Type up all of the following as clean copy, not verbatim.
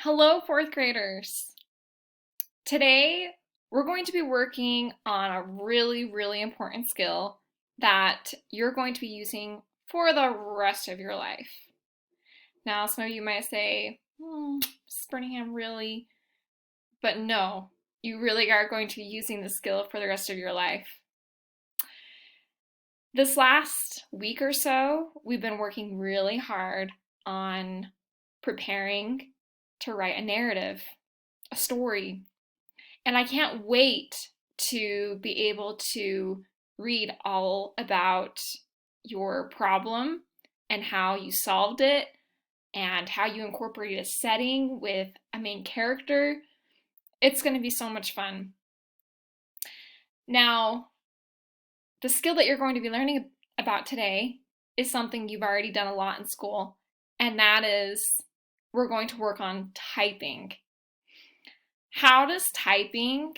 Hello, fourth graders. Today, we're going to be working on a really important skill that you're going to be using for the rest of your life. Now, some of you might say, Springham, really? But no, you really are going to be using the skill for the rest of your life. This last week or so, we've been working really hard on preparing to write a narrative, a story. And I can't wait to be able to read all about your problem and how you solved it and how you incorporated a setting with a main character. It's going to be so much fun. Now, the skill that you're going to be learning about today is something you've already done a lot in school, and that is we're going to work on typing. How does typing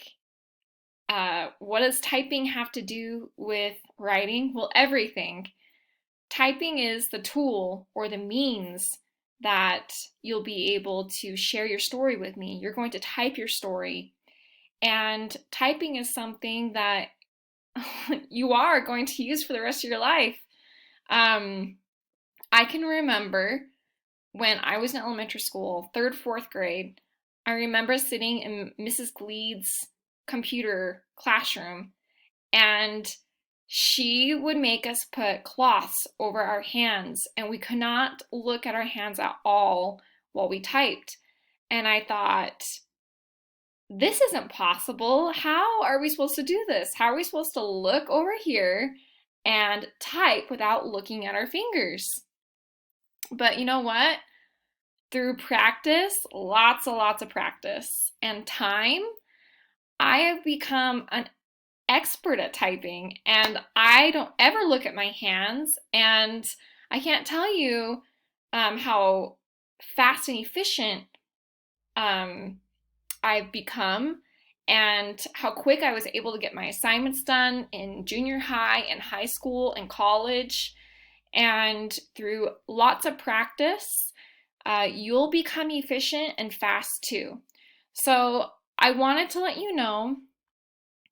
what does typing have to do with writing? Well, everything. Typing is the tool or the means that you'll be able to share your story with me. You're going to type your story. And typing is something that you are going to use for the rest of your life. I can remember when I was in elementary school, third, fourth grade, I remember sitting in Mrs. Gleed's computer classroom, and she would make us put cloths over our hands, and we could not look at our hands at all while we typed. And I thought, this isn't possible. How are we supposed to do this? How are we supposed to look over here and type without looking at our fingers? But you know what? Through practice, lots and lots of practice, and time, I have become an expert at typing, and I don't ever look at my hands, and I can't tell you how fast and efficient I've become and how quick I was able to get my assignments done in junior high and high school and college. And through lots of practice, you'll become efficient and fast too. So I wanted to let you know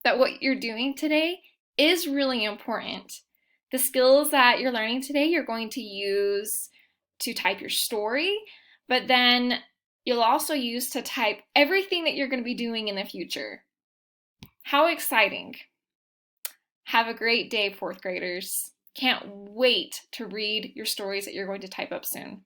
that what you're doing today is really important. The skills that you're learning today, you're going to use to type your story, but then you'll also use to type everything that you're going to be doing in the future. How exciting! Have a great day, fourth graders. Can't wait to read your stories that you're going to type up soon.